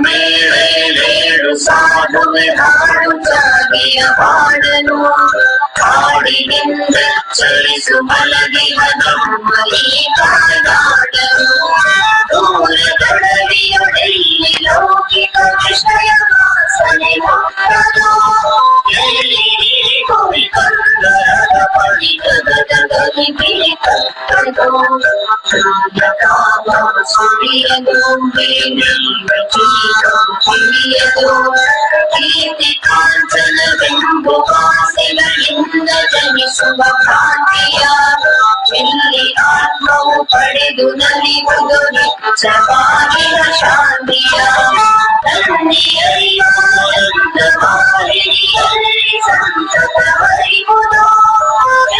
ವೇಳೆಲೇಳು ಸಾಧುವೆ ಹಾಡುತ್ತಾಗಿಯ ಹಾಡನು ಹಾಡಿನಿಂದ ಚಲಿಸು ಮಲಗಿವ ನಮ್ಮ ಈ ಕಾದಾಡನು ದೂರದೊಡವಿಯೊಡೆಲ್ಲಿ ಲೌಕಿಕ ವಿಷಯ ವಾಸನೆ ಮುಟ್ಟದು ಎಲ್ಲಿ ಕುರಿ ಕಂದರದ ಪಡಿಗದ ಗಲಿ ಬಿಳಿ ಕಟ್ಟದು ಸುರಿಯದು ತಿಳಿಯದು ಕೀರ್ತಿ ಕಾಂಚನವೆಂಬು ವಾಸೆಗಳಿಂದ ಜನಿಸುವ ಭ್ರಾಂತಿಯ ಎಲ್ಲಿ ಆತ್ಮವು ಪಡೆದು ನಲಿಯುವುದು ನಿಚ್ಚವಾಗಿನ ಶಾಂತಿಯ ತಂದೆಯರಿಯಾನಂದ ಮಾಲಿನಿಯಲ್ಲಿ ಸಂತತ ಹರಿಯುವುದು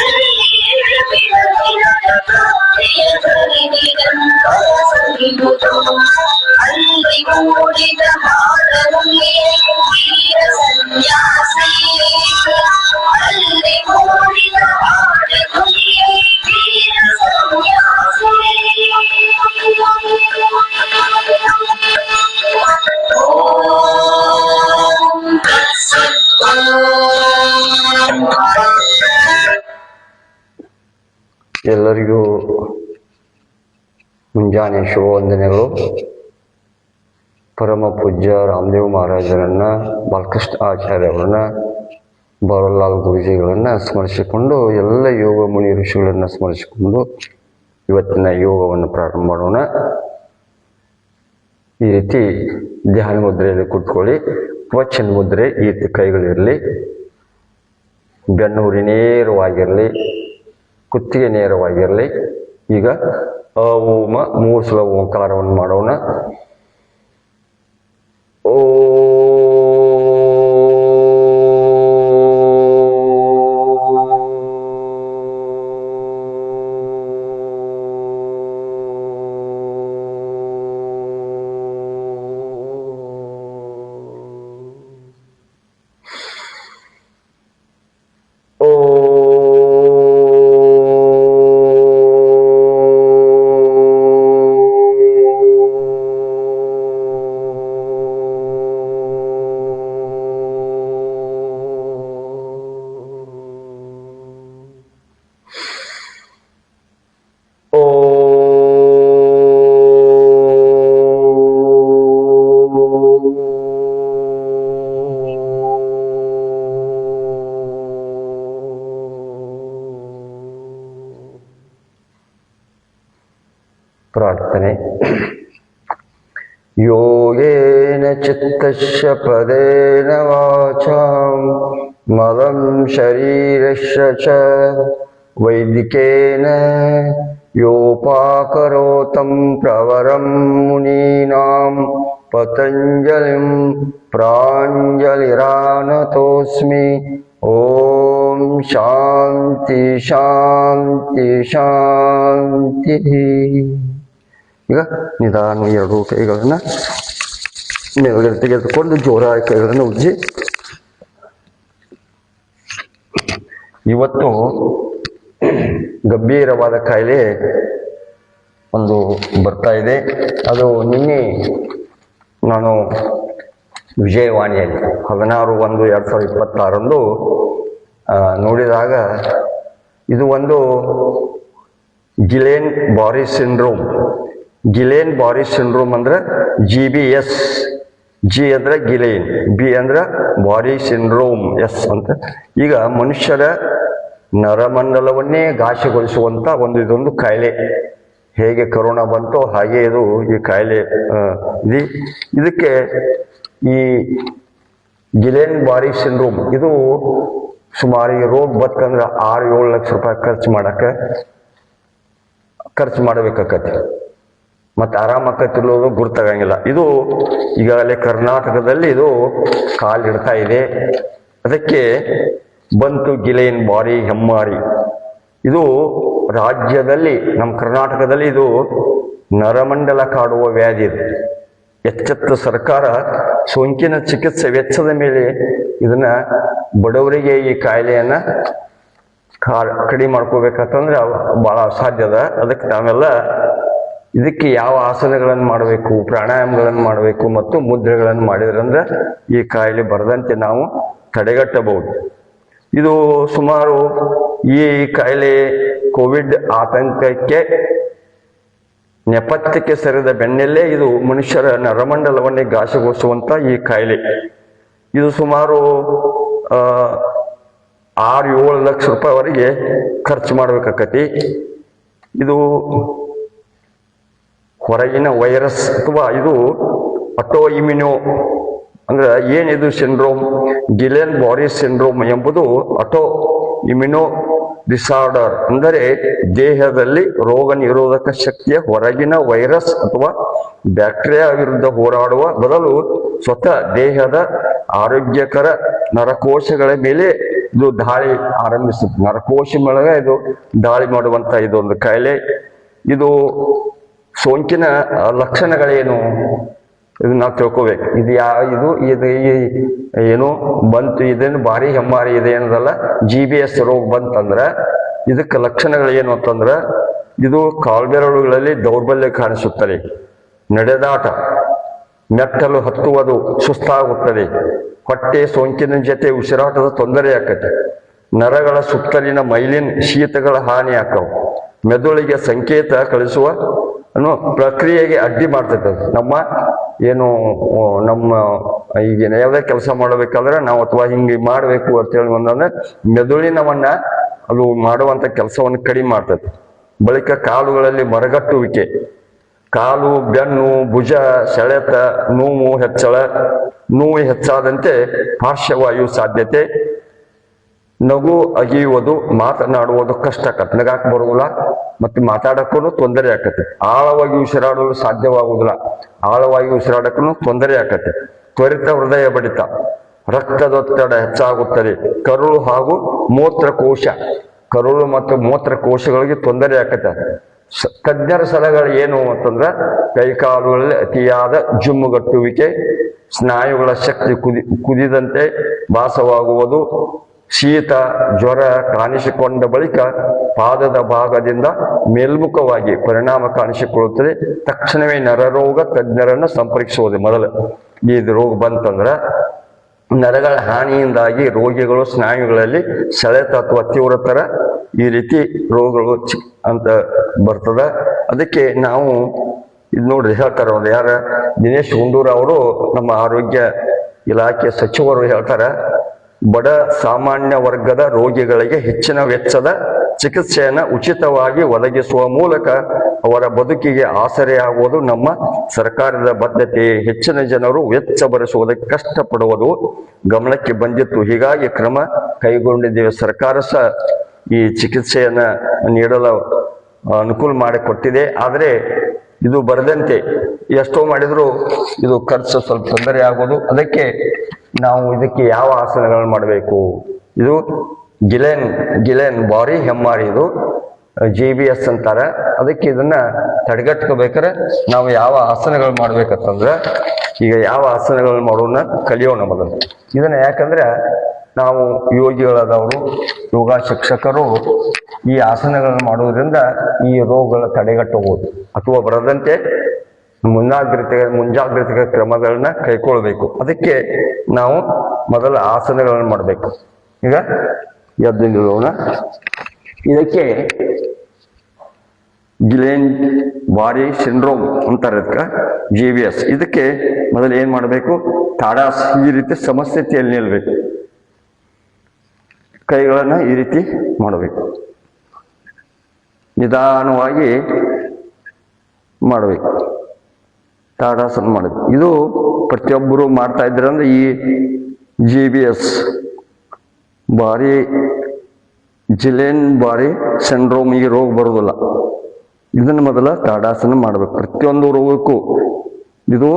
ಎಲ್ಲಿ ಬಿಡದಿರದ ಭಕ್ತಿಯ ಧರಿನಿರಂತರ ಸರಿಯುವುದು ಅಲ್ಲಿ ಮೂಡಿದ ಹಾಡಲಿಯೇ ವೀರ ಸನ್ಯಾಸಿ ಅಲ್ಲಿ ಮೂಡಿದ ಹಾಡಲಿಯೇ ವೀರ ಸನ್ಯಾಸಿ ಎಲ್ಲರಿಗೂ ಮುಂಜಾನೆ ಶುಭವಂದನೆಗಳು. ಪರಮ ಪೂಜ್ಯ ರಾಮದೇವ್ ಮಹಾರಾಜರನ್ನ, ಬಾಲಕೃಷ್ಣ ಆಚಾರ್ಯವರನ್ನ, ಬರಲಾಲ್ ಗುರುಜಿಗಳನ್ನ ಸ್ಮರಿಸಿಕೊಂಡು ಎಲ್ಲ ಯೋಗ ಮುನಿ ಋಷಿಗಳನ್ನ ಸ್ಮರಿಸಿಕೊಂಡು ಇವತ್ತಿನ ಯೋಗವನ್ನು ಪ್ರಾರಂಭ ಮಾಡೋಣ. ಈ ರೀತಿ ಧ್ಯಾನ ಮುದ್ರೆಯಲ್ಲಿ ಕೂತ್ಕೊಳ್ಳಿ. ವಚನ ಮುದ್ರೆ ಈ ರೀತಿ ಕೈಗಳಿರಲಿ, ಬೆನ್ನುಹುರಿ ನೇರವಾಗಿರಲಿ, ಕುತ್ತಿಗೆ ನೇರವಾಗಿರಲಿ. ಈಗ ಓಂ 3 ಸಲ ಓಂಕಾರವನ್ನು ಮಾಡೋಣ. ಓ ಪ್ರಾರ್ಥನೆ. ಯೋಗೇನ ಚಿತ್ತಸ್ಯ ಪದೇನ ವಾಚಾಂ ಮಲಂ ಶರೀರಸ್ಯ ಚ ವೈದಿಕೇನ ಯೋಪಾಕರೋತಂ ಪ್ರವರಂ ಮುನೀನಾಂ ಪತಂಜಲಿಂ ಪ್ರಾಂಜಲಿರಾನತೋಸ್ಮಿ. ಓಂ ಶಾಂತಿ ಶಾಂತಿ ಶಾಂತಿ. ಈಗ ನಿಧಾನ 2 ಕೈಗಳನ್ನು ಮೇಲ್ಗಡೆ ತೆಗೆದುಕೊಂಡು ಜೋರಾಗಿ ಕೈಗಳನ್ನು ಉಜ್ಜಿ. ಇವತ್ತು ಗಂಭೀರವಾದ ಕಾಯಿಲೆ ಒಂದು ಬರ್ತಾ ಇದೆ. ಅದು ನಿನ್ನೆ ನಾನು ವಿಜಯವಾಣಿಯಲ್ಲಿ 16/1/2026 ನೋಡಿದಾಗ ಇದು ಒಂದು ಗಿಲೇನ್ ಬಾರಿ ಸಿಂಡ್ರೋಮ್. ಗಿಲೇನ್ ಬಾರಿ ಸಿಂಡ್ರೋಮ್ ಅಂದ್ರೆ GBS. ಜಿ ಅಂದ್ರೆ ಗಿಲೇನ್, ಬಿ ಅಂದ್ರೆ ಬಾರಿ ಸಿಂಡ್ರೋಮ್, ಎಸ್ ಅಂತ. ಈಗ ಮನುಷ್ಯರ ನರಮಂಡಲವನ್ನೇ ಘಾಸಿಗೊಳಿಸುವಂತ ಇದೊಂದು ಕಾಯಿಲೆ. ಹೇಗೆ ಕೊರೋನಾ ಬಂತೋ ಹಾಗೆ ಇದು ಈ ಕಾಯಿಲೆ ಇದಕ್ಕೆ ಈ ಗಿಲೇನ್ ಬಾರಿ ಸಿಂಡ್ರೋಮ್ ಇದು ಸುಮಾರು ಈ ರೋಗ ಬತ್ತಂದ್ರೆ 6-7 ಲಕ್ಷ ರೂಪಾಯಿ ಖರ್ಚು ಮಾಡಬೇಕಾಕತಿ. ಮತ್ತು ಆರಾಮಕ್ಕತ್ತಿರೋದು ಗುರ್ತಾಗಂಗಿಲ್ಲ. ಇದು ಈಗಾಗಲೇ ಕರ್ನಾಟಕದಲ್ಲಿ ಇದು ಕಾಲಿಡ್ತಾ ಇದೆ. ಅದಕ್ಕೆ ಬಂತು ಗಿಲೇನ್ ಬಾರಿ ಹೆಮ್ಮಾರಿ. ಇದು ರಾಜ್ಯದಲ್ಲಿ, ನಮ್ಮ ಕರ್ನಾಟಕದಲ್ಲಿ ಇದು ನರಮಂಡಲ ಕಾಡುವ ವ್ಯಾಧಿ ಇದೆ. ಎಚ್ಚೆತ್ತ ಸರ್ಕಾರ ಸೋಂಕಿನ ಚಿಕಿತ್ಸೆ ವೆಚ್ಚದ ಮೇಲೆ ಇದನ್ನ ಬಡವರಿಗೆ ಈ ಕಾಯಿಲೆಯನ್ನ ಕಡಿಮೆ ಮಾಡ್ಕೋಬೇಕಂತಂದ್ರೆ ಬಹಳ ಅಸಾಧ್ಯ ಅದ. ಅದಕ್ಕೆ ನಾವೆಲ್ಲ ಇದಕ್ಕೆ ಯಾವ ಆಸನಗಳನ್ನು ಮಾಡಬೇಕು, ಪ್ರಾಣಾಯಾಮಗಳನ್ನು ಮಾಡಬೇಕು ಮತ್ತು ಮುದ್ರೆಗಳನ್ನು ಮಾಡಿದ್ರಂದ್ರೆ ಈ ಕಾಯಿಲೆ ಬರದಂತೆ ನಾವು ತಡೆಗಟ್ಟಬಹುದು. ಇದು ಸುಮಾರು ಈ ಕಾಯಿಲೆ ಕೋವಿಡ್ ಆತಂಕಕ್ಕೆ ನೆಪಥ್ಯಕ್ಕೆ ಸರಿದ ಬೆನ್ನಲ್ಲೇ ಇದು ಮನುಷ್ಯರ ನರಮಂಡಲವನ್ನೇ ಘಾಸಿಗೊಳಿಸುವಂತ ಈ ಕಾಯಿಲೆ. ಇದು ಸುಮಾರು 6-7 ಲಕ್ಷ ರೂಪಾಯಿವರೆಗೆ ಖರ್ಚು ಮಾಡ್ಬೇಕಾಕತಿ. ಇದು ಹೊರಗಿನ ವೈರಸ್ ಅಥವಾ ಇದು ಆಟೋ ಇಮ್ಯುನೋ ಅಂದ್ರೆ ಏನಿದು ಸಿಂಡ್ರೋಮ್, ಗಿಲೆನ್ ಬಾರಿ ಸಿಂಡ್ರೋಮ್ ಎಂಬುದು ಆಟೋ ಇಮ್ಯುನೋ ಡಿಸಾರ್ಡರ್, ಅಂದರೆ ದೇಹದಲ್ಲಿ ರೋಗ ನಿರೋಧಕ ಶಕ್ತಿಯ ಹೊರಗಿನ ವೈರಸ್ ಅಥವಾ ಬ್ಯಾಕ್ಟೀರಿಯಾ ವಿರುದ್ಧ ಹೋರಾಡುವ ಬದಲು ಸ್ವತಃ ದೇಹದ ಆರೋಗ್ಯಕರ ನರಕೋಶಗಳ ಮೇಲೆ ಇದು ದಾಳಿ ಆರಂಭಿಸುತ್ತೆ. ನರಕೋಶ ಮೇಲೆ ಇದು ದಾಳಿ ಮಾಡುವಂತ ಇದೊಂದು ಕಾಯಿಲೆ. ಇದು ಸೋಂಕಿನ ಲಕ್ಷಣಗಳೇನು ಇದು ನಾವು ತಿಳ್ಕೋಬೇಕು. ಇದು ಇದು ಏನು ಬಂತು, ಇದೇನು ಭಾರಿ ಹೆಮ್ಮಾರಿ ಇದೆ ಏನದಲ್ಲ, GBS ರೋಗ ಬಂತಂದ್ರ ಇದಕ್ಕೆ ಲಕ್ಷಣಗಳು ಏನು ಅಂತಂದ್ರ ಇದು ಕಾಲ್ಬೆರಳುಗಳಲ್ಲಿ ದೌರ್ಬಲ್ಯ ಕಾಣಿಸುತ್ತದೆ, ನಡೆದಾಟ, ಮೆಟ್ಟಲು ಹತ್ತುವುದು ಸುಸ್ತಾಗುತ್ತದೆ, ಹೊಟ್ಟೆ ಸೋಂಕಿನ ಜೊತೆ ಉಸಿರಾಟದ ತೊಂದರೆ ಆಕತೆ, ನರಗಳ ಸುತ್ತಲಿನ ಮೈಲಿನ್ ಶೀತಗಳ ಹಾನಿ ಆಕ್ಕವು, ಮೆದುಳಿಗೆ ಸಂಕೇತ ಕಳಿಸುವ ಪ್ರಕ್ರಿಯೆಗೆ ಅಡ್ಡಿ ಮಾಡ್ತೈತೆ. ನಮ್ಮ ಈಗ ಯಾವುದೇ ಕೆಲಸ ಮಾಡಬೇಕಾದ್ರೆ ನಾವು ಅಥವಾ ಹಿಂಗೆ ಮಾಡಬೇಕು ಅಂತೇಳಿ ಒಂದಂದ್ರೆ ಮೆದುಳಿನವನ್ನ ಅದು ಮಾಡುವಂತ ಕೆಲಸವನ್ನು ಕಡಿಮೆ ಮಾಡ್ತೈತೆ. ಬಳಿಕ ಕಾಲುಗಳಲ್ಲಿ ಮರಗಟ್ಟುವಿಕೆ, ಕಾಲು, ಬೆನ್ನು, ಭುಜ ಸೆಳೆತ, ನೋವು ಹೆಚ್ಚಾದಂತೆ ಪಾರ್ಶ್ವವಾಯು ಸಾಧ್ಯತೆ, ನಗು ಅಗಿಯುವುದು, ಮಾತನಾಡುವುದು ಕಷ್ಟ ಆಕತ್ತೆ, ನಗಾಕ ಬರುವುದಿಲ್ಲ ಮತ್ತು ಮಾತಾಡಕ್ಕೂ ತೊಂದರೆ ಆಕತ್ತೆ, ಆಳವಾಗಿ ಉಸಿರಾಡಲು ಸಾಧ್ಯವಾಗುವುದಿಲ್ಲ, ಆಳವಾಗಿ ಉಸಿರಾಡಕ್ಕೂ ತೊಂದರೆ ಆಕತ್ತೆ, ತ್ವರಿತ ಹೃದಯ ಬಡಿತ, ರಕ್ತದೊತ್ತಡ ಹೆಚ್ಚಾಗುತ್ತದೆ, ಕರುಳು ಹಾಗೂ ಮೂತ್ರಕೋಶ, ಕರುಳು ಮತ್ತು ಮೂತ್ರಕೋಶಗಳಿಗೆ ತೊಂದರೆ ಆಕತ್ತೆ. ತಜ್ಞರ ಸಲಹೆಗಳು ಏನು ಅಂತಂದ್ರೆ ಕೈಕಾಲುಗಳಲ್ಲಿ ಅತಿಯಾದ ಜುಮ್ಮುಗಟ್ಟುವಿಕೆ, ಸ್ನಾಯುಗಳ ಶಕ್ತಿ ಕುದಿದಂತೆ ಭಾಸವಾಗುವುದು, ಶೀತ ಜ್ವರ ಕಾಣಿಸಿಕೊಂಡ ಬಳಿಕ ಪಾದದ ಭಾಗದಿಂದ ಮೇಲ್ಮುಖವಾಗಿ ಪರಿಣಾಮ ಕಾಣಿಸಿಕೊಳ್ಳುತ್ತದೆ. ತಕ್ಷಣವೇ ನರರೋಗ ತಜ್ಞರನ್ನು ಸಂಪರ್ಕಿಸುವುದು. ಮೊದಲು ಈ ರೋಗ ಬಂತಂದ್ರ ನರಗಳ ಹಾನಿಯಿಂದಾಗಿ ರೋಗಿಗಳು ಸ್ನಾಯುಗಳಲ್ಲಿ ಸೆಳೆತ ಅಥವಾ ತೀವ್ರತರ ಈ ರೀತಿ ರೋಗಗಳು ಅಂತ ಬರ್ತದ. ಅದಕ್ಕೆ ನಾವು ಇದು ನೋಡ್ರಿ ಹೇಳ್ತಾರ, ಅವ್ರು ಯಾರ ದಿನೇಶ್ ಗುಂಡೂರಾವ್ ಅವರು, ನಮ್ಮ ಆರೋಗ್ಯ ಇಲಾಖೆ ಸಚಿವರು ಹೇಳ್ತಾರ, ಬಡ ಸಾಮಾನ್ಯ ವರ್ಗದ ರೋಗಿಗಳಿಗೆ ಹೆಚ್ಚಿನ ವೆಚ್ಚದ ಚಿಕಿತ್ಸೆಯನ್ನು ಉಚಿತವಾಗಿ ಒದಗಿಸುವ ಮೂಲಕ ಅವರ ಬದುಕಿಗೆ ಆಸರೆಯಾಗುವುದು ನಮ್ಮ ಸರ್ಕಾರದ ಬದ್ಧತೆ. ಹೆಚ್ಚಿನ ಜನರು ವೆಚ್ಚ ಭರಿಸುವುದಕ್ಕೆ ಕಷ್ಟಪಡುವುದು ಗಮನಕ್ಕೆ ಬಂದಿತ್ತು, ಹೀಗಾಗಿ ಕ್ರಮ ಕೈಗೊಂಡಿದ್ದೇವೆ. ಸರ್ಕಾರ ಸಹ ಈ ಚಿಕಿತ್ಸೆಯನ್ನ ನೀಡಲು ಅನುಕೂಲ ಮಾಡಿಕೊಟ್ಟಿದೆ. ಆದರೆ ಇದು ಬರದಂತೆ ಎಷ್ಟೋ ಮಾಡಿದ್ರು ಇದು ಖರ್ಚು ಸ್ವಲ್ಪ ತೊಂದರೆ ಆಗೋದು. ಅದಕ್ಕೆ ನಾವು ಇದಕ್ಕೆ ಯಾವ ಆಸನಗಳನ್ನು ಮಾಡಬೇಕು, ಇದು ಗಿಲೆನ್ ಬಾರಿ ಹೆಮ್ಮಾರಿ, ಇದು GBS ಅಂತಾರೆ. ಅದಕ್ಕೆ ಇದನ್ನ ತಡೆಗಟ್ಕೋಬೇಕಾದ್ರೆ ನಾವು ಯಾವ ಆಸನಗಳು ಮಾಡ್ಬೇಕಂತಂದ್ರೆ, ಈಗ ಯಾವ ಆಸನಗಳು ಮಾಡೋಣ ಕಲಿಯೋಣ ಮೊದಲು ಇದನ್ನ. ಯಾಕಂದ್ರೆ ನಾವು ಯೋಗಿಗಳಾದವರು, ಯೋಗ ಶಿಕ್ಷಕರು ಈ ಆಸನಗಳನ್ನು ಮಾಡೋದ್ರಿಂದ ಈ ರೋಗಗಳ ತಡೆಗಟ್ಟಬಹುದು ಅಥವಾ ಬರದಂತೆ ಮುಂಜಾಗ್ರತೆ ಕ್ರಮಗಳನ್ನ ಕೈಗೊಳ್ಬೇಕು. ಅದಕ್ಕೆ ನಾವು ಮೊದಲ ಆಸನಗಳನ್ನು ಮಾಡಬೇಕು. ಈಗ ಎದ್ದು ನಿಲ್ಲೋಣ. ಇದಕ್ಕೆ ಗಿಲೆನ್ ಬಾರಿ ಸಿಂಡ್ರೋಮ್ ಅಂತಾರೆ, ಇದಕ್ಕೆ GBS. ಇದಕ್ಕೆ ಮೊದಲು ಏನ್ ಮಾಡಬೇಕು, ತಾಡಾಸ್ ಈ ರೀತಿ ಸಮಸ್ಥಿತಿಯಲ್ಲಿ ನಿಲ್ಬೇಕು, ಕೈಗಳನ್ನ ಈ ರೀತಿ ಮಾಡಬೇಕು, ನಿಧಾನವಾಗಿ ಮಾಡಬೇಕು, ತಾಡಾಸನ ಮಾಡಬೇಕು. ಇದು ಪ್ರತಿಯೊಬ್ಬರು ಮಾಡ್ತಾ ಇದ್ರಂದ್ರೆ ಈ GBS ಗಿಲೆನ್ ಬಾರಿ ಸಿಂಡ್ರೋಮ್ ಈ ರೋಗ ಬರೋದಿಲ್ಲ. ಇದನ್ನು ಮೊದಲ ತಾಡಾಸನ ಮಾಡಬೇಕು. ಪ್ರತಿಯೊಂದು ರೋಗಕ್ಕೂ ಇದು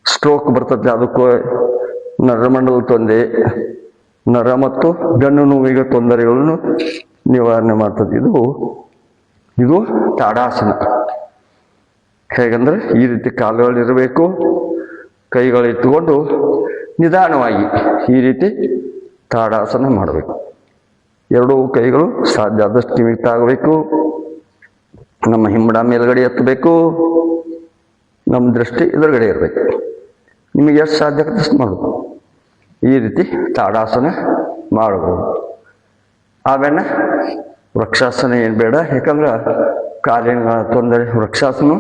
ಸ್ಟ್ರೋಕ್ ಬರ್ತದೆ, ಅದಕ್ಕೂ ನರಮಂಡಲ ತೊಂದರೆ, ನರ ಮತ್ತು ಬೆನ್ನು ನೋವಿಗೆ ತೊಂದರೆಗಳನ್ನು ನಿವಾರಣೆ ಮಾಡ್ತದೆ. ಇದು ತಾಡಾಸನ. ಹೇಗಂದ್ರೆ ಈ ರೀತಿ ಕಾಲುಗಳಿರಬೇಕು, ಕೈಗಳು ಇಟ್ಟುಕೊಂಡು ನಿಧಾನವಾಗಿ ಈ ರೀತಿ ತಾಡಾಸನ ಮಾಡಬೇಕು. ಎರಡೂ ಕೈಗಳು ಸಾಧ್ಯ ಆದಷ್ಟು ನಿಮಿತ್ತ ಆಗಬೇಕು. ನಮ್ಮ ಹಿಂಬಡ ಮೇಲ್ಗಡೆ ಎತ್ತಬೇಕು, ನಮ್ಮ ದೃಷ್ಟಿ ಎದುರುಗಡೆ ಇರಬೇಕು. ನಿಮಗೆ ಎಷ್ಟು ಸಾಧ್ಯ ಆಗುತ್ತೆ ಅಷ್ಟು ಮಾಡೋದು. ಈ ರೀತಿ ತಾಡಾಸನ ಮಾಡಬಹುದು. ಆಮೇಲೆ ವೃಕ್ಷಾಸನ ಏನು ಬೇಡ, ಯಾಕಂದ್ರೆ ಕಾಲಿನ ತೊಂದರೆ ವೃಕ್ಷಾಸನ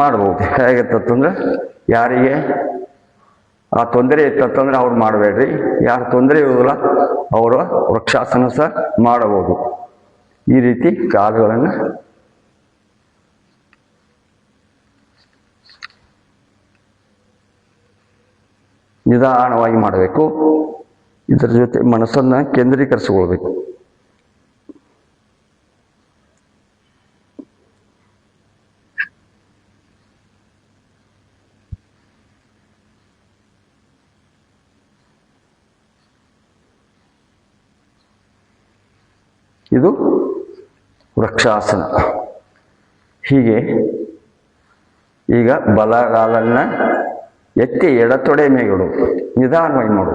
ಮಾಡ್ಬೋದು. ಹೇಗಿತ್ತಂದ್ರೆ ಯಾರಿಗೆ ಆ ತೊಂದರೆ ಇತ್ತಂತಂದ್ರೆ ಅವ್ರು ಮಾಡಬೇಡ್ರಿ, ಯಾರು ತೊಂದರೆ ಇರೋದಿಲ್ಲ ಅವರು ವೃಕ್ಷಾಸನ ಸಹ ಮಾಡಬಹುದು. ಈ ರೀತಿ ಕಾಲುಗಳನ್ನು ನಿಧಾನವಾಗಿ ಮಾಡಬೇಕು. ಇದರ ಜೊತೆ ಮನಸ್ಸನ್ನು ಕೇಂದ್ರೀಕರಿಸಿಕೊಳ್ಬೇಕು. ಇದು ವೃಕ್ಷಾಸನ. ಹೀಗೆ ಈಗ ಬಲಗಾಲನ್ನ ಎತ್ತಿ ಎಡತೊಡೆ ಮೇಗಿಡು, ನಿಧಾನವಾಗಿ ಮಾಡು.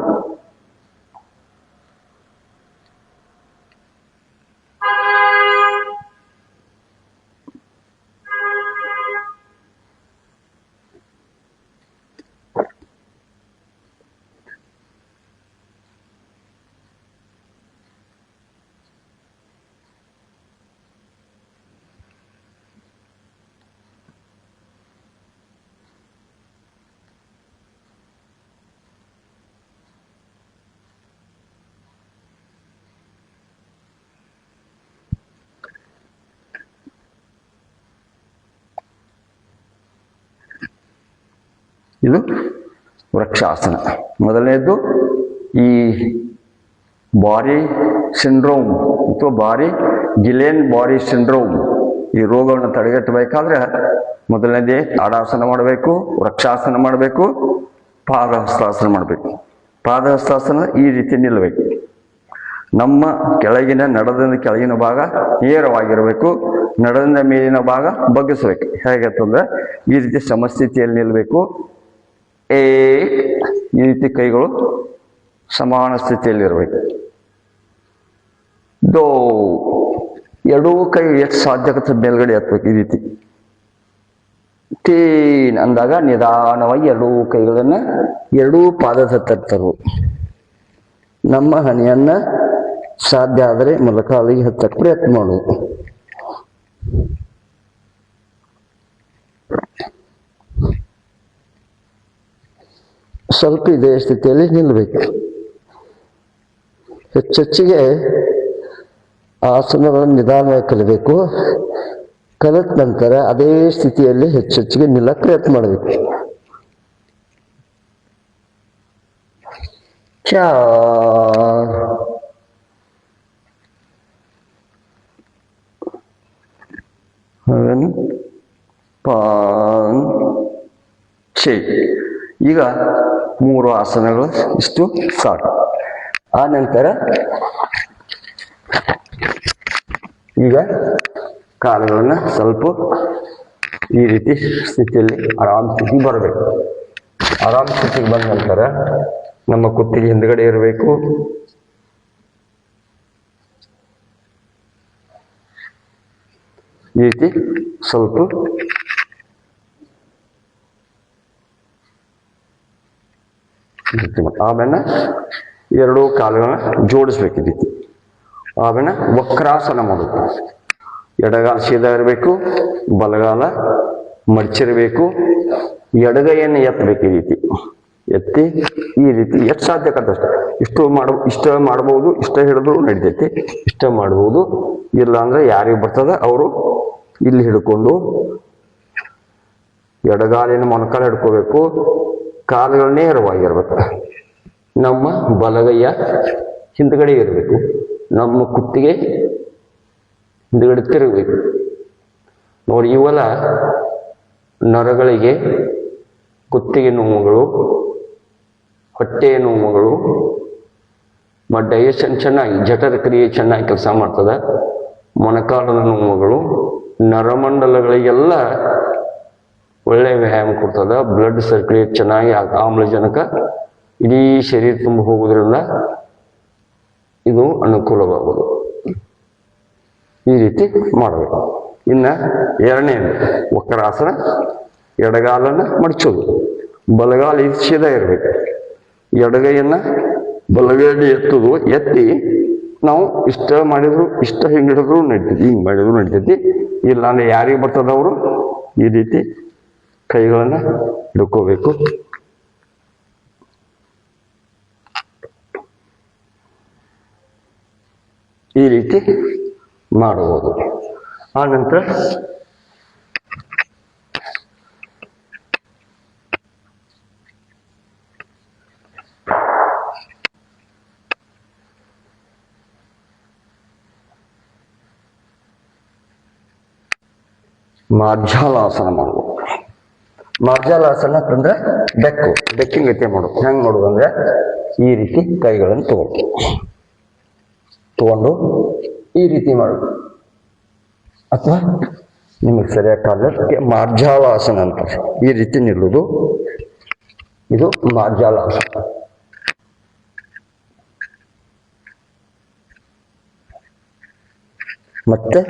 ಇದು ವೃಕ್ಷಾಸನ. ಮೊದಲನೇದು ಈ ಬಾರಿ ಸಿಂಡ್ರೋಮ್ ಅಥವಾ ಗಿಲೆನ್ ಬಾರಿ ಸಿಂಡ್ರೋಮ್ ಈ ರೋಗವನ್ನು ತಡೆಗಟ್ಟಬೇಕಾದ್ರೆ ಮೊದಲನೇದೇ ತಾಡಾಸನ ಮಾಡಬೇಕು, ವೃಕ್ಷಾಸನ ಮಾಡಬೇಕು, ಪಾದಹಸ್ತಾಸನ ಮಾಡಬೇಕು. ಪಾದಹಸ್ತಾಸನ ಈ ರೀತಿ ನಿಲ್ಲಬೇಕು. ನಮ್ಮ ನಡೆದಿಂದ ಕೆಳಗಿನ ಭಾಗ ನೇರವಾಗಿರಬೇಕು, ನಡೆದಿಂದ ಮೇಲಿನ ಭಾಗ ಬಗ್ಗಿಸ್ಬೇಕು. ಹೇಗಂತಂದ್ರೆ ಈ ರೀತಿ ಸಮಸ್ಥಿತಿಯಲ್ಲಿ ನಿಲ್ಲಬೇಕು. ಈ ರೀತಿ ಕೈಗಳು ಸಮಾನ ಸ್ಥಿತಿಯಲ್ಲಿರಬೇಕು. ದೋ ಎರಡೂ ಕೈ ಎಷ್ಟು ಸಾಧ್ಯ ಆಗುತ್ತೆ ಮೇಲ್ಗಡೆ ಎತ್ತಬೇಕು. ಈ ರೀತಿ ತೀನ್ ಅಂದಾಗ ನಿಧಾನವಾಗಿ ಎರಡೂ ಕೈಗಳನ್ನು ಎರಡೂ ಪಾದದ ಹತ್ತರು. ನಮ್ಮ ಹಣೆಯನ್ನ ಸಾಧ್ಯ ಆದರೆ ಮೊಲಕಾಲಿಗೆ ಹತ್ತಕ್ಕೆ ಪ್ರಯತ್ನ ಮಾಡುವುದು. ಸ್ವಲ್ಪ ಇದೇ ಸ್ಥಿತಿಯಲ್ಲಿ ನಿಲ್ಲಬೇಕು. ಹೆಚ್ಚೆಚ್ಚಿಗೆ ಆಸನಗಳನ್ನು ನಿಧಾನವಾಗಿ ಕಲಿಬೇಕು. ಕಲಿತ ನಂತರ ಅದೇ ಸ್ಥಿತಿಯಲ್ಲಿ ಹೆಚ್ಚೆಚ್ಚಿಗೆ ನಿಲ್ಲಕ್ಕೆ ಪ್ರಯತ್ನ ಮಾಡಬೇಕು. ಈಗ 3 ಆಸನಗಳು ಇಷ್ಟು ಸಾಕು. ಆ ನಂತರ ಈಗ ಕಾಲುಗಳನ್ನ ಸ್ವಲ್ಪ ಈ ರೀತಿ ಸ್ಥಿತಿಯಲ್ಲಿ ಆರಾಮ್ ಸ್ಥಿತಿಗೆ ಬರಬೇಕು. ಆರಾಮ್ ಸ್ಥಿತಿಗೆ ಬಂದ ನಂತರ ನಮ್ಮ ಕುತ್ತಿಗೆ ಹಿಂದ್ಗಡೆ ಇರಬೇಕು. ಈ ರೀತಿ ಸ್ವಲ್ಪ ಆಮೇಲೆ ಎರಡೂ ಕಾಲುಗಳನ್ನ ಜೋಡಿಸ್ಬೇಕು ಈ ರೀತಿ. ಆಮೇಲೆ ವಕ್ರಾಸನ ಮಾಡೋದು. ಎಡಗಾಲ ಸೀದಾ ಇರಬೇಕು, ಬಲಗಾಲ ಮಡಚಿರಬೇಕು. ಎಡಗೈಯನ್ನು ಎತ್ತಬೇಕು. ಈ ರೀತಿ ಎತ್ತಿ ಈ ರೀತಿ ಎಷ್ಟು ಸಾಧ್ಯ ಆಗುತ್ತೆ ಇಷ್ಟ ಮಾಡ್ಬೋದು. ಇಷ್ಟ ಹಿಡಿದ್ರು ನಡಿತೈತಿ, ಇಷ್ಟ ಮಾಡ್ಬೋದು. ಇಲ್ಲ ಅಂದ್ರೆ ಯಾರಿಗೆ ಬರ್ತದ ಅವರು ಇಲ್ಲಿ ಹಿಡ್ಕೊಂಡು ಎಡಗಾಲಿನ ಮೊಣಕಾಲು ಹಿಡ್ಕೋಬೇಕು. ಕಾಲುಗಳು ನೇರವಾಗಿರ್ಬೇಕು. ನಮ್ಮ ಬಲಗೈಯ ಹಿಂದ್ಗಡೆ ಇರಬೇಕು. ನಮ್ಮ ಕುತ್ತಿಗೆ ಹಿಂದ್ಗಡೆ ತಿರುಗಬೇಕು. ನೋಡಿ, ಇವೆಲ್ಲ ನರಗಳಿಗೆ ಕುತ್ತಿಗೆ ನೋವುಗಳು, ಹೊಟ್ಟೆಯ ನೋವುಗಳು, ಡೈಜೆಷನ್ ಚೆನ್ನಾಗಿ ಜಠರ ಕ್ರಿಯೆ ಚೆನ್ನಾಗಿ ಕೆಲಸ ಮಾಡ್ತದೆ. ಮೊಣಕಾಲದ ನೋವುಗಳು, ನರಮಂಡಲಗಳಿಗೆಲ್ಲ ಒಳ್ಳೆಯ ವ್ಯಾಯಾಮ ಕೊಡ್ತದ. ಬ್ಲಡ್ ಸರ್ಕ್ಯುಲೇಟ್ ಚೆನ್ನಾಗಿ ಆಮ್ಲಜನಕ ಇಡೀ ಶರೀರ ತುಂಬ ಹೋಗೋದ್ರಿಂದ ಇದು ಅನುಕೂಲವಾಗುವುದು. ಈ ರೀತಿ ಮಾಡಬೇಕು. ಇನ್ನು ಎರಡನೇದು ವಕ್ರಾಸನ, ಎಡಗಾಲನ್ನು ಮಡಚೋದು, ಬಲಗಾಲ ಇದು ಸೀದಾ ಇರಬೇಕು. ಎಡಗೈಯನ್ನು ಬಲಗೈಲಿ ಎತ್ತೋದು, ಎತ್ತಿ ನಾವು ಇಷ್ಟ ಮಾಡಿದ್ರು ಇಷ್ಟ ಹಿಂಗೆ ಹಿಡಿದ್ರು ನಡೀತೈತಿ, ಹಿಂಗೆ ಮಾಡಿದ್ರು ನಡೀತೈತಿ. ಇಲ್ಲ ಅಂದ್ರೆ ಯಾರಿಗೆ ಬರ್ತದವರು ಈ ರೀತಿ ಕೈಗಳನ್ನು ಹಿಡ್ಕೋಬೇಕು. ಈ ರೀತಿ ಮಾಡಬಹುದು. ಆ ನಂತರ ಮಾರ್ಜಾಲಾಸನ ಮಾಡ್ಬೋದು. ಮಾರ್ಜಾಲಾಸನ ಅಂತಂದ್ರೆ ಬೆಕ್ಕಿನ ಗತಿ ಮಾಡೋದು. ಹೆಂಗೆ ಮಾಡೋದು ಅಂದ್ರೆ ಈ ರೀತಿ ಕೈಗಳನ್ನು ತಗೊಂಡು ಈ ರೀತಿ ಮಾಡೋದು, ಅಥವಾ ನಿಮಗೆ ಸರಿಯಾಗಿ ಕಾಲಕ್ಕೆ ಮಾರ್ಜಾಲಾಸನ ಅಂತ ಈ ರೀತಿ ನಿಲ್ಲುವುದು. ಇದು ಮಾರ್ಜಾಲಾಸನ. ಮತ್ತೆ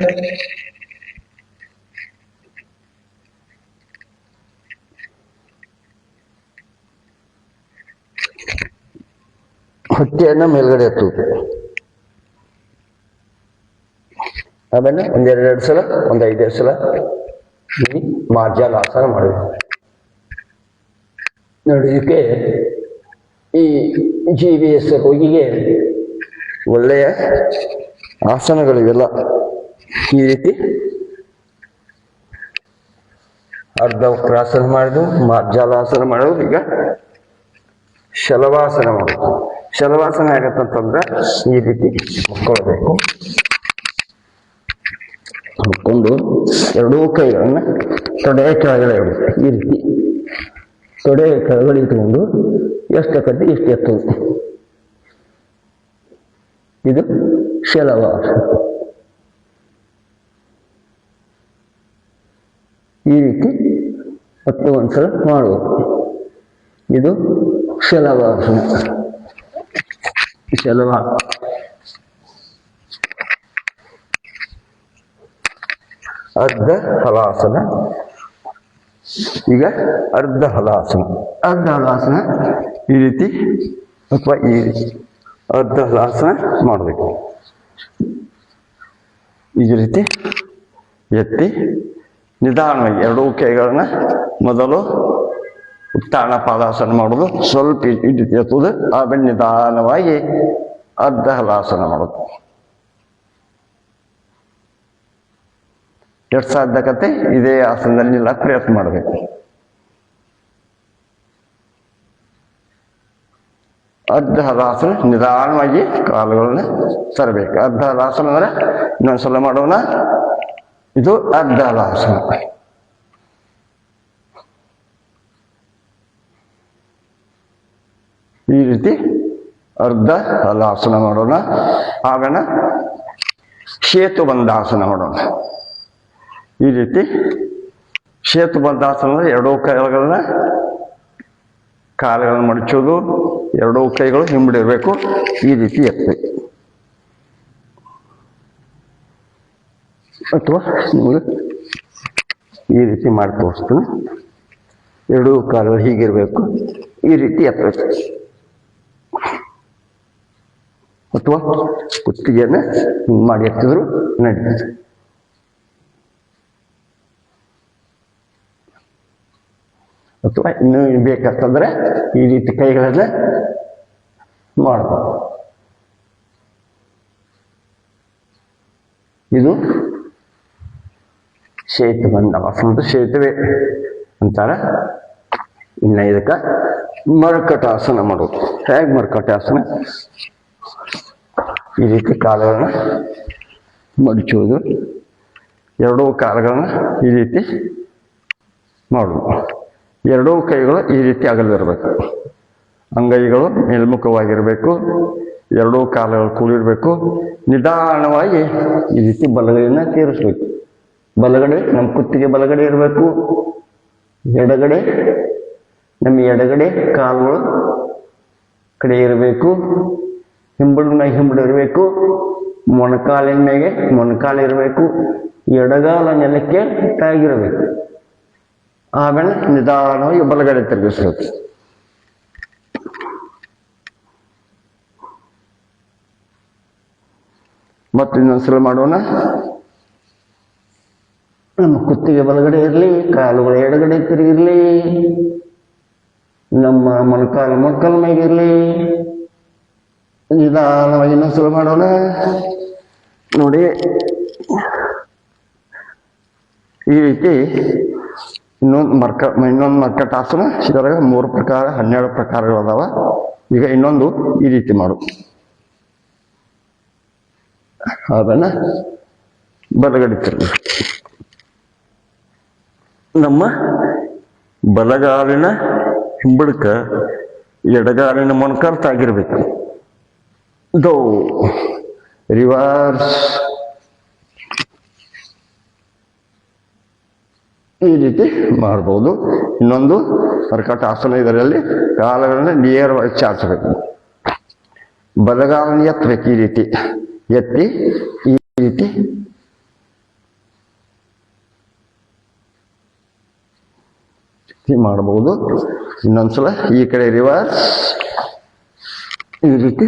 ಹೊಟ್ಟೆಯನ್ನು ಮೇಲ್ಗಡೆ ಎತ್ತುವುದು. ಆಮೇಲೆ ಒಂದೆರಡು ಸಲ, ಒಂದು 5 ಸಲ ಈ ಮಾರ್ಜಾಲಾಸನ ಮಾಡಬೇಕು. ನೋಡಿ, ಇದಕ್ಕೆ ಈ GBS ರೋಗಿಗೆ ಒಳ್ಳೆಯ ಆಸನಗಳಿವೆಲ್ಲ. ಈ ರೀತಿ ಅರ್ಧ ವಕ್ರಾಸನ ಮಾಡೋದು, ಮಾರ್ಜಾಲಾಸನ ಮಾಡೋದು. ಈಗ ಶಲವಾಸನ ಮಾಡೋದು. ಶಲವಾಸನ ಹೇಗತ್ತಂತಂದ್ರೆ ಈ ರೀತಿ ಮುಕ್ಕೊಳ್ಬೇಕು. ಮುಕ್ಕೊಂಡು ಎರಡೂ ಕೈಗಳನ್ನು ತೊಡೆಯ ಕೆಳಗಡೆ ಇಡಬೇಕು. ಈ ರೀತಿ ತೊಡೆಯ ಕೆಳಗಡೆ ಇಟ್ಕೊಂಡು ಎಷ್ಟಕ್ಕಂತ ಇಷ್ಟು ಎತ್ತೋದು. ಇದು ಶಲವಾಸನ. ಈ ರೀತಿ 10 ಒಂದ್ಸಲ ಮಾಡುವುದು. ಇದು ಶಲವಾಸನ. ಅರ್ಧ ಹಲಾಸನ. ಈಗ ಅರ್ಧ ಹಲಾಸನ. ಅರ್ಧ ಹಲಾಸನ ಈ ರೀತಿ ಅಥವಾ ಈ ರೀತಿ ಅರ್ಧ ಹಲಾಸನ ಮಾಡಬೇಕು. ಈ ರೀತಿ ಎತ್ತಿ ನಿಧಾನವಾಗಿ ಎರಡೂ ಕೈಗಳನ್ನ ಮೊದಲು ಉತ್ತಾನ ಪಾದಾಸನ ಮಾಡೋದು, ಸ್ವಲ್ಪ ಇಟ್ಟು ಎತ್ತುವುದು, ಆಮೇಲೆ ನಿಧಾನವಾಗಿ ಅರ್ಧ ಹಲಾಸನ ಮಾಡೋದು. ಎಷ್ಟು ಸಾಧ್ಯಕತೆ ಇದೇ ಆಸನದಲ್ಲಿ ಇಲ್ಲ ಪ್ರಯತ್ನ ಮಾಡಬೇಕು. ಅರ್ಧ ಹಲಾಸನ ನಿಧಾನವಾಗಿ ಕಾಲುಗಳನ್ನ ತರಬೇಕು. ಅರ್ಧ ಹಲಾಸನ ಅಂದ್ರೆ ಇನ್ನೊಂದ್ಸಲ ಮಾಡೋಣ. ಇದು ಅರ್ಧ ಹಲಾಸನ. ಈ ರೀತಿ ಅರ್ಧ ಹಲಾಸನ ಮಾಡೋಣ. ಆಮೇಲೆ ಸೇತುಬಂಧಾಸನ ಮಾಡೋಣ. ಈ ರೀತಿ ಸೇತುಬಂಧಾಸನ ಎರಡೂ ಕಾಲುಗಳನ್ನ ಮಡಚೋದು, ಎರಡೂ ಕೈಗಳು ಹಿಂಬಡಿರ್ಬೇಕು. ಈ ರೀತಿ ಎತ್ತಬೇಕು. ಅಥವಾ ನಿಮಗೆ ಈ ರೀತಿ ಮಾಡಿ ತೋರಿಸ್ತೀನಿ. ಎರಡೂ ಕಾಲುಗಳು ಹೀಗಿರ್ಬೇಕು. ಈ ರೀತಿ ಎತ್ತಬೇಕು. ಅಥವಾ ಕುತ್ತಿಗೆಯನ್ನು ಹಿಂಗೆ ಮಾಡಿ ಎತ್ತಿದ್ರು ನಡೀತದೆ. ಅಥವಾ ಇನ್ನೂ ಬೇಕಂತಂದ್ರೆ ಈ ರೀತಿ ಕೈಗಳನ್ನ ಮಾಡಬಹುದು. ಇದು ಸೇತುಬಂಧಾಸನ, ಸೇತುವೆ ಅಂತಾರ. ಇನ್ನು ಇದಕ್ಕೆ ಮರ್ಕಟಾಸನ ಮಾಡೋದು. ಹೇಗೆ ಮರ್ಕಟಾಸನ? ಈ ರೀತಿ ಕಾಲುಗಳನ್ನ ಮಡಚೋದು, ಎರಡೂ ಕಾಲುಗಳನ್ನ ಈ ರೀತಿ ಮಾಡೋದು. ಎರಡೂ ಕೈಗಳು ಈ ರೀತಿ ಅಗಲಿರಬೇಕು. ಅಂಗೈಗಳು ಮೇಲ್ಮುಖವಾಗಿರಬೇಕು. ಎರಡೂ ಕಾಲುಗಳು ಕೂಡಿರಬೇಕು. ನಿಧಾನವಾಗಿ ಈ ರೀತಿ ಬಲಗೈಯನ್ನು ತೀರಿಸ್ಬೇಕು. ಬಲಗಡೆ ನಮ್ಮ ಕುತ್ತಿಗೆ ಬಲಗಡೆ ಇರಬೇಕು. ಎಡಗಡೆ ನಮ್ಮ ಎಡಗಡೆ ಕಾಲುಗಳು ಕಡೆ ಇರಬೇಕು. ಹಿಂಬಡಿನ ಹಿಂಬಡಿ ಇರಬೇಕು. ಮೊಣಕಾಲಿನ ಮೇಲೆ ಮೊಣಕಾಲು ಇರಬೇಕು. ಎಡಗಾಲ ನೆಲಕ್ಕೆ ತಾಗಿರಬೇಕು. ಆಮೇಲೆ ನಿಧಾನವಾಗಿ ಬಲಗಡೆ ತಿರುಗಿಸ್ಬೇಕು. ಮತ್ತೆ ಇನ್ನೊಂದ್ಸಲ ಮಾಡೋಣ. ನಮ್ಮ ಕುತ್ತಿಗೆ ಬಲಗಡೆ ಇರಲಿ, ಕಾಲುಗಳು ಎಡಗಡೆ ತಿರುಗಿರ್ಲಿ, ನಮ್ಮ ಮೊಣಕಾಲು ಮೇಗಿರ್ಲಿ. ನಿಧಾನವಾಗಿ ಇನ್ನೊಂದ್ಸಲ ಮಾಡೋಣ. ನೋಡಿ, ಈ ರೀತಿ ಇನ್ನೊಂದು ಮರ್ಕಟಾಸನ. ಇದರಾಗ 3 ಪ್ರಕಾರ, 12 ಪ್ರಕಾರಗಳದಾವ. ಈಗ ಇನ್ನೊಂದು ಈ ರೀತಿ ಮಾಡು. ಅದನ್ನ ಬಲಗಡೆ ತಿರುಗಿ. ನಮ್ಮ ಬಲಗಾಲಿನ ಹಿಂಬಳಕ ಎಡಗಾಲಿನ ಮೊಣಕಾಲು ತಾಗಿರ್ಬೇಕು. ದೋ ರಿವರ್ಸ್. ಈ ರೀತಿ ಮಾಡ್ಬೋದು. ಇನ್ನೊಂದು ಮರ್ಕಟಾಸನ. ಇದರಲ್ಲಿ ಕಾಲುಗಳನ್ನ ನೇರವಾಗಿ ಚಾಚಬೇಕು. ಬಲಗಾಲನ ಎತ್ತಬೇಕು. ಈ ರೀತಿ ಎತ್ತಿ ಈ ರೀತಿ ಮಾಡಬಹುದು. ಇನ್ನೊಂದ್ಸಲ ಈ ಕಡೆ ರಿವರ್ಸ್. ಈ ರೀತಿ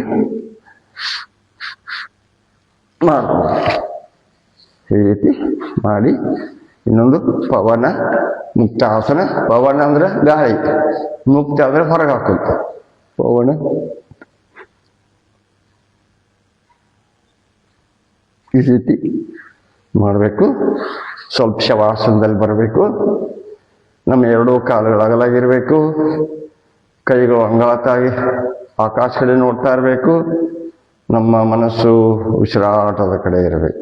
ಮಾಡಬಹುದು. ಈ ರೀತಿ ಮಾಡಿ ಇನ್ನೊಂದು ಪವನ ಮುಕ್ತಾಸನ. ಪವನ ಅಂದ್ರೆ ಗಾಳಿ, ಮುಕ್ತ ಅಂದ್ರೆ ಹೊರಗೆ ಹಾಕೋದು. ಪವನ ಈ ರೀತಿ ಮಾಡಬೇಕು. ಸ್ವಲ್ಪ ಶವಾಸನದಲ್ಲಿ ಬರಬೇಕು. ನಮ್ಮ 2 ಕಾಲುಗಳು ಅಗಲಾಗಿರ್ಬೇಕು. ಕೈಗಳು ಅಂಗಾತಾಗಿ ಆಕಾಶ ಕಡೆ ನೋಡ್ತಾ ಇರಬೇಕು. ನಮ್ಮ ಮನಸ್ಸು ಉಸಿರಾಟದ ಕಡೆ ಇರಬೇಕು.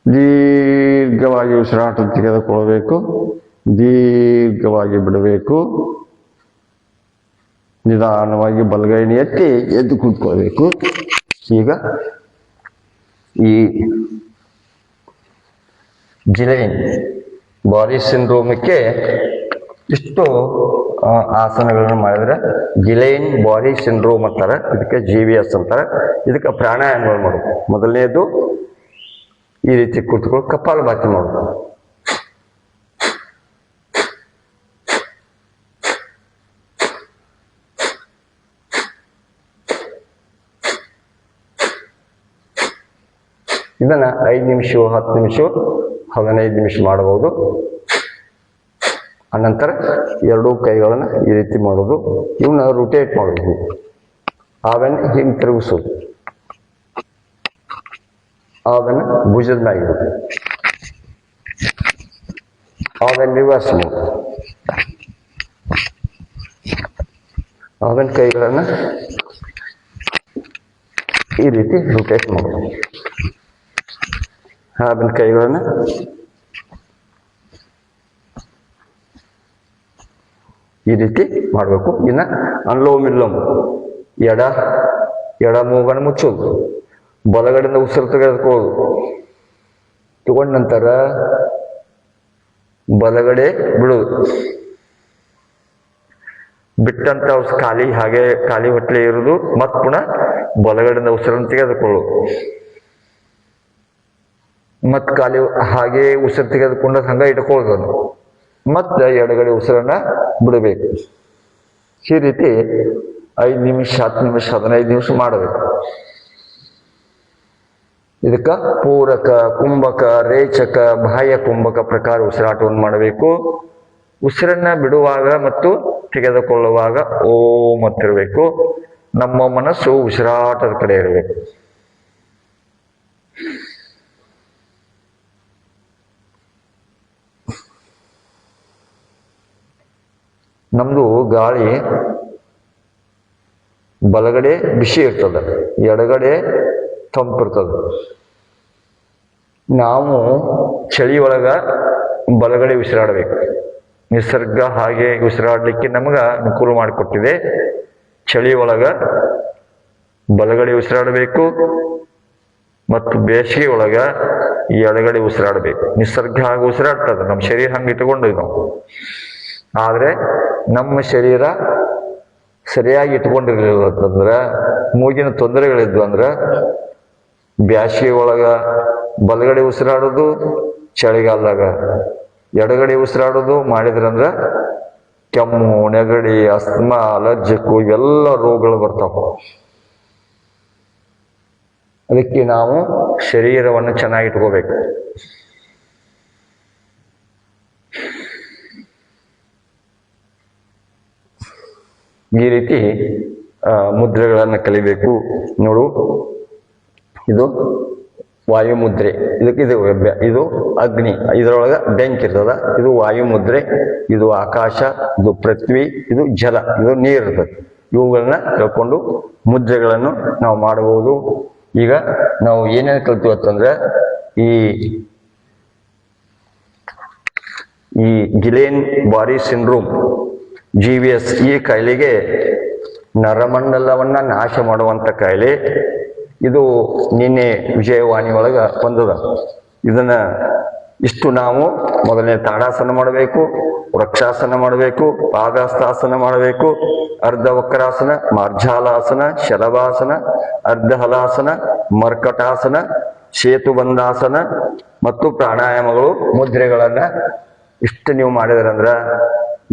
ದೀರ್ಘವಾಗಿ ಉಸಿರಾಟ ತೆಗೆದುಕೊಳ್ಬೇಕು. ದೀರ್ಘವಾಗಿ ಬಿಡಬೇಕು. ನಿಧಾನವಾಗಿ ಬಲಗೈನ ಎತ್ತಿ ಎದ್ದು ಕೂತ್ಕೊಳ್ಬೇಕು. ಈಗ ಈ ಗಿಲೈನ್ ಬಾಡಿ ಸಿಂಡ್ರೋಮಕ್ಕೆ ಇಷ್ಟು ಆಸನಗಳನ್ನು ಮಾಡಿದ್ರೆ ಗಿಲೈನ್ ಬಾಡಿ ಸಿಂಡ್ರೋಮ್ ಅಂತಾರೆ. ಇದಕ್ಕೆ GBS ಅಂತಾರೆ. ಇದಕ್ಕೆ ಪ್ರಾಣಾಯಾಮಗಳು ಮಾಡೋದು. ಮೊದಲನೇದು ಈ ರೀತಿ ಕೂತ್ಕೊಂಡು ಕಪಾಲಭಾತಿ ಮಾಡೋದು. ಇದನ್ನ 5 ನಿಮಿಷ, 10 ನಿಮಿಷ, 15 ನಿಮಿಷ ಮಾಡಬಹುದು. ಅನಂತರ 2 ಕೈಗಳನ್ನ ಈ ರೀತಿ ಮಾಡೋದು. ಇವನ್ನ ರೊಟೇಟ್ ಮಾಡೋದು. ಆಮೇಲೆ ಹಿಂಗೆ ತಿರುಗಿಸೋದು. ಆಮೇಲೆ ಭುಜದ ಮ್ಯಾಗಿರೋದು. ಆಮೇಲೆ ರಿವರ್ಸ್ ಮಾಡೋದು. ಆಮೇಲೆ ಕೈಗಳನ್ನ ಈ ರೀತಿ ರೊಟೇಟ್ ಮಾಡೋದು. ಆಮೇಲೆ ಕೈಗಳನ್ನ ಈ ರೀತಿ ಮಾಡಬೇಕು. ಇನ್ನ ಅನ್ಲೋಮ್ ವಿಲೋಮ್. ಎಡ ಮೂಗನ್ನು ಮುಚ್ಚೋದು. ಬಲಗಡೆಯಿಂದ ಉಸಿರು ತೆಗೆದುಕೊಳ್ಳೋದು. ತಗೊಂಡ ನಂತರ ಬಲಗಡೆ ಬಿಡೋದು. ಬಿಟ್ಟಂತ ಖಾಲಿ ಹೊಟ್ಟೆ ಇರುವುದು. ಮತ್ ಪುನಃ ಬಲಗಡೆಯಿಂದ ಉಸಿರನ್ನು ತೆಗೆದುಕೊಳ್ಳೋದು. ಮತ್ ಹಾಗೆ ಉಸಿರು ತೆಗೆದುಕೊಂಡ ಹಂಗ ಇಟ್ಕೊಳ್ಳೋದು. ಮತ್ತೆ ಎಡಗಡೆ ಉಸಿರನ್ನ ಬಿಡಬೇಕು. ಈ ರೀತಿ 5 ನಿಮಿಷ, 10 ನಿಮಿಷ, 15 ನಿಮಿಷ ಮಾಡಬೇಕು. ಇದಕ್ಕ ಪೂರಕ, ಕುಂಭಕ, ರೇಚಕ, ಬಾಹ್ಯ ಕುಂಭಕ ಪ್ರಕಾರ ಉಸಿರಾಟವನ್ನು ಮಾಡಬೇಕು. ಉಸಿರನ್ನ ಬಿಡುವಾಗ ಮತ್ತು ತೆಗೆದುಕೊಳ್ಳುವಾಗ ಓಂ ಅಂತಿರಬೇಕು. ನಮ್ಮ ಮನಸ್ಸು ಉಸಿರಾಟದ ಕಡೆ ಇರಬೇಕು. ನಮ್ದು ಗಾಳಿ ಬಲಗಡೆ ಬಿಸಿ ಇರ್ತದ, ಎಡಗಡೆ ತಂಪಿರ್ತದ. ನಾವು ಚಳಿ ಒಳಗ ಬಲಗಡೆ ಉಸಿರಾಡಬೇಕು. ನಿಸರ್ಗ ಹಾಗೆ ಉಸಿರಾಡಲಿಕ್ಕೆ ನಮಗ ಅನುಕೂಲ ಮಾಡಿಕೊಟ್ಟಿದೆ. ಚಳಿ ಒಳಗ ಬಲಗಡೆ ಉಸಿರಾಡಬೇಕು ಮತ್ತು ಬೇಸಿಗೆ ಒಳಗ ಎಡಗಡೆ ಉಸಿರಾಡಬೇಕು. ನಿಸರ್ಗ ಹಾಗೆ ಉಸಿರಾಡ್ತದ, ನಮ್ಮ ಶರೀರ ಹಂಗೆ ಇಟ್ಕೊಂಡು ನಾವು. ಆದ್ರೆ ನಮ್ಮ ಶರೀರ ಸರಿಯಾಗಿ ಇಟ್ಕೊಂಡಿರ್ಲಿಲ್ಲ ಅಂತಂದ್ರೆ, ಮೂಗಿನ ತೊಂದರೆಗಳಿದ್ವು ಅಂದ್ರೆ ಬ್ಯಾಸಿಗೆ ಒಳಗ ಬಲಗಡೆ ಉಸಿರಾಡೋದು, ಚಳಿಗಾಲದಾಗ ಎಡಗಡೆ ಉಸಿರಾಡೋದು ಮಾಡಿದ್ರಂದ್ರ ಕೆಮ್ಮು, ನೆಗಡಿ, ಅಸ್ತಮಾ, ಅಲರ್ಜಿಕ್ಕು ಇವೆಲ್ಲ ರೋಗಗಳು ಬರ್ತಾವ. ಅದಕ್ಕೆ ನಾವು ಶರೀರವನ್ನು ಚೆನ್ನಾಗಿ ಇಟ್ಕೋಬೇಕು. ಈ ರೀತಿ ಮುದ್ರೆಗಳನ್ನು ಕಲಿಬೇಕು. ನೋಡು, ಇದು ವಾಯು ಮುದ್ರೆ, ಇದು ಅಗ್ನಿ, ಇದರೊಳಗ ಬೆಂಕಿ ಇರ್ತದ. ಇದು ವಾಯು ಮುದ್ರೆ, ಇದು ಆಕಾಶ, ಇದು ಪೃಥ್ವಿ, ಇದು ಜಲ, ಇದು ನೀರು ಇರ್ತದೆ. ಇವುಗಳನ್ನ ತಿಳ್ಕೊಂಡು ಮುದ್ರೆಗಳನ್ನು ನಾವು ಮಾಡಬಹುದು. ಈಗ ನಾವು ಏನೇನು ಕಲ್ತೀವತ್ತಂದ್ರೆ, ಈ ಗಿಲೇನ್ ಬಾರಿ ಸಿಂಡ್ರೋಮ್ GBS, ಈ ಕಾಯಿಲೆಗೆ ನರಮಂಡಲವನ್ನ ನಾಶ ಮಾಡುವಂತ ಕಾಯಿಲೆ ಇದು. ನಿನ್ನೆ ವಿಜಯವಾಣಿ ಒಳಗ ಬಂದದ. ಇದನ್ನ ಇಷ್ಟು ನಾವು ಮೊದಲನೇ ತಾಡಾಸನ ಮಾಡಬೇಕು, ವೃಕ್ಷಾಸನ ಮಾಡಬೇಕು, ಪಾದಹಸ್ತಾಸನ ಮಾಡಬೇಕು, ಅರ್ಧ ವಕ್ರಾಸನ, ಮಾರ್ಜಾಲಾಸನ, ಶಲಭಾಸನ, ಅರ್ಧ ಹಲಾಸನ, ಮರ್ಕಟಾಸನ, ಸೇತುಬಂಧಾಸನ ಮತ್ತು ಪ್ರಾಣಾಯಾಮಗಳು, ಮುದ್ರೆಗಳನ್ನ ಇಷ್ಟು ನೀವು ಮಾಡಿದ್ರಂದ್ರ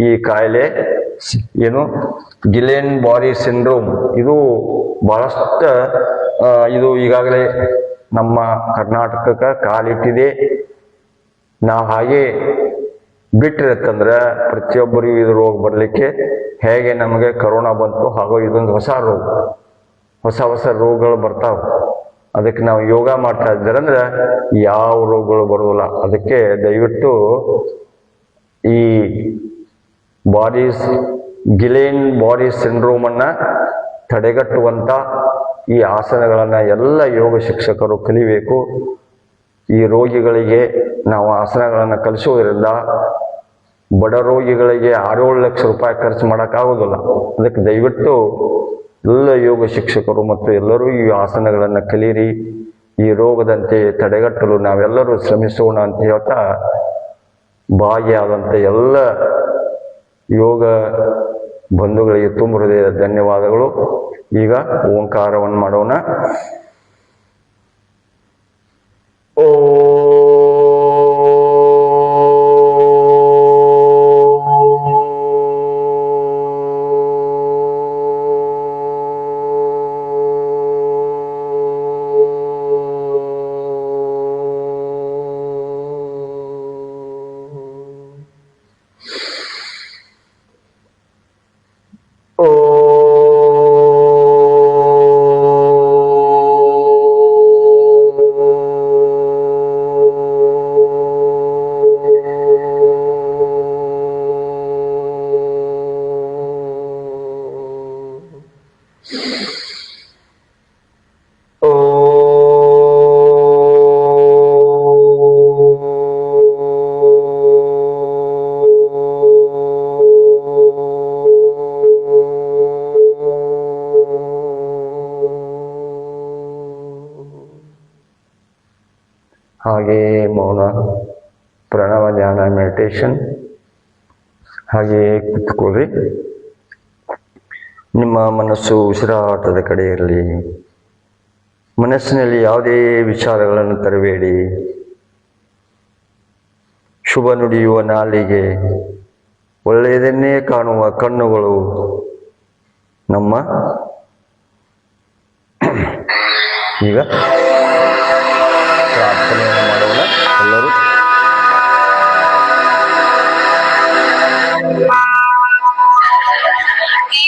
ಈ ಕಾಯಿಲೆ ಏನು ಗಿಲೇನ್ ಬಾರಿ ಸಿಂಡ್ರೋಮ್ ಇದು ಬಹಳಷ್ಟು ಇದು ಈಗಾಗಲೇ ನಮ್ಮ ಕರ್ನಾಟಕಕ್ಕೆ ಕಾಲಿಟ್ಟಿದೆ. ನಾವು ಹಾಗೆ ಬಿಟ್ಟಿರತ್ತಂದ್ರೆ ಪ್ರತಿಯೊಬ್ಬರಿಗೂ ಇದು ರೋಗ ಬರಲಿಕ್ಕೆ, ಹೇಗೆ ನಮಗೆ ಕರೋನಾ ಬಂತು ಹಾಗೂ ಇದೊಂದು ಹೊಸ ರೋಗ, ಹೊಸ ರೋಗಗಳು ಬರ್ತಾವ. ಅದಕ್ಕೆ ನಾವು ಯೋಗ ಮಾಡ್ತಾ ಇದ್ದಾರಂದ್ರೆ ಯಾವ ರೋಗಗಳು ಬರೋದಿಲ್ಲ. ಅದಕ್ಕೆ ದಯವಿಟ್ಟು ಈ ಗಿಲೇನ್ ಬಾಡಿ ಸಿಂಡ್ರೋಮ್ ಅನ್ನ ತಡೆಗಟ್ಟುವಂತ ಈ ಆಸನಗಳನ್ನ ಎಲ್ಲ ಯೋಗ ಶಿಕ್ಷಕರು ಕಲಿಬೇಕು. ಈ ರೋಗಿಗಳಿಗೆ ನಾವು ಆಸನಗಳನ್ನು ಕಲಿಸುವುದರಿಂದ ಬಡ ರೋಗಿಗಳಿಗೆ 6-7 ಲಕ್ಷ ರೂಪಾಯಿ ಖರ್ಚು ಮಾಡೋಕ್ಕಾಗೋದಿಲ್ಲ. ಅದಕ್ಕೆ ದಯವಿಟ್ಟು ಎಲ್ಲ ಯೋಗ ಶಿಕ್ಷಕರು ಮತ್ತು ಎಲ್ಲರೂ ಈ ಆಸನಗಳನ್ನು ಕಲೀರಿ. ಈ ರೋಗದಂತೆ ತಡೆಗಟ್ಟಲು ನಾವೆಲ್ಲರೂ ಶ್ರಮಿಸೋಣ ಅಂತ ಹೇಳ್ತಾ, ಭಾಗಿಯಾದಂಥ ಎಲ್ಲ ಯೋಗ ಬಂಧುಗಳಿಗೆ ತುಂಬ ಹೃದಯದ ಧನ್ಯವಾದಗಳು. ಈಗ ಓಂಕಾರವನ್ನು ಮಾಡೋಣ. ಓ ಹಾಗೆಯೇ ಮೌನ ಪ್ರಣವ ಧ್ಯಾನ ಮೆಡಿಟೇಷನ್ ಹಾಗೆಯೇ ಕುತ್ಕೊಳ್ಳಿ. ನಿಮ್ಮ ಮನಸ್ಸು ಉಸಿರಾಟದ ಕಡೆ ಇರಲಿ. ಮನಸ್ಸಿನಲ್ಲಿ ಯಾವುದೇ ವಿಚಾರಗಳನ್ನು ತರಬೇಡಿ. ಶುಭ ನುಡಿಯುವ ನಾಲಿಗೆ, ಒಳ್ಳೆಯದನ್ನೇ ಕಾಣುವ ಕಣ್ಣುಗಳು ನಮ್ಮ ಈಗ ಪ್ರಾರ್ಥನೆಯನ್ನು ಮಾಡೋಣ ಎಲ್ಲರೂ.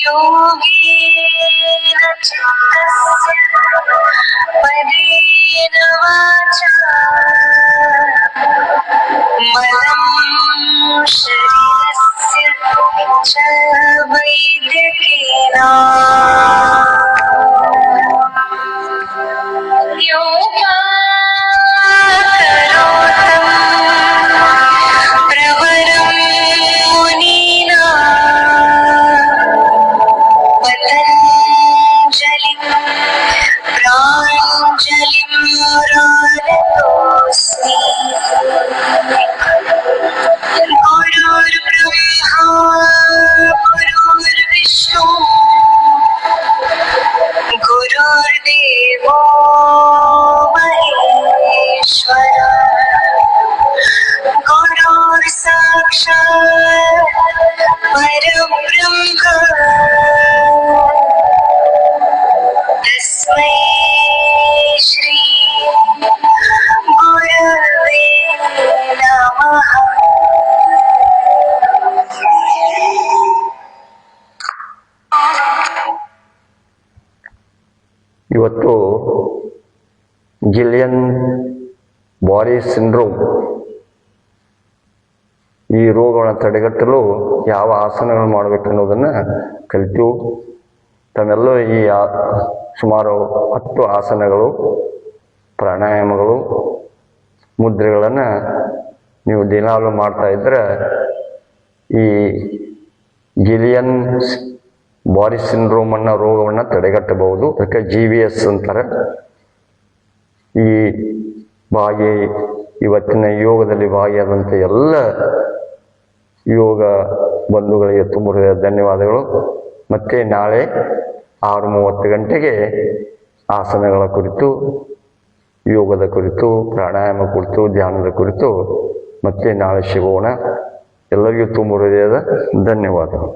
ಯೋಗೇನ ಚಿತ್ತಸ್ಯ ಪದೇನ ವಾಚಾ ಮಲಂ ಶರೀರಸ್ಯ ಚ ವೈದ್ಯಕೇನ ಯೋಗಾಕರೋತಂ ಪ್ರವರಂ ಮುನೀನಾ ಪತಂಜಲಿಂ ಪ್ರಾಂಜಲಿಂ ಮುರಾರತೋಸ್ಮಿ. ಗುರುರ್ಬ್ರಹ್ಮಾ ಗುರುರ್ವಿಷ್ಣು तस्मै श्री गुरवे नमः। ಇವತ್ತು ಗಿಲಿಯನ್ ಬಾರಿ ಸಿಂಡ್ರೋಮ್ ಈ ರೋಗವನ್ನು ತಡೆಗಟ್ಟಲು ಯಾವ ಆಸನಗಳು ಮಾಡಬೇಕು ಅನ್ನೋದನ್ನು ಕಲಿತು ತಮ್ಮೆಲ್ಲ ಈ ಸುಮಾರು 10 ಆಸನಗಳು, ಪ್ರಾಣಾಯಾಮಗಳು, ಮುದ್ರೆಗಳನ್ನು ನೀವು ದಿನಾಲು ಮಾಡ್ತಾ ಇದ್ದರೆ ಈ ಗಿಲಿಯನ್ ಬಾರಿ ಸಿಂಡ್ರೋಮ್ ಅನ್ನೋ ರೋಗವನ್ನು ತಡೆಗಟ್ಟಬಹುದು. ಅದಕ್ಕೆ GBS ಅಂತಾರೆ. ಈ ಇವತ್ತಿನ ಯೋಗದಲ್ಲಿ ಭಾಗಿಯಾದಂಥ ಎಲ್ಲ ಯೋಗ ಬಂಧುಗಳಿಗೆ ತುಂಬ ಧನ್ಯವಾದಗಳು. ಮತ್ತೆ ನಾಳೆ 6:30 ಗಂಟೆಗೆ ಆಸನಗಳ ಕುರಿತು, ಯೋಗದ ಕುರಿತು, ಪ್ರಾಣಾಯಾಮ ಕುರಿತು, ಧ್ಯಾನದ ಕುರಿತು ಮತ್ತೆ ನಾಳೆ ಸಿಗೋಣ. ಎಲ್ಲರಿಗೂ ತುಂಬ ಹೃದಯದ ಧನ್ಯವಾದಗಳು.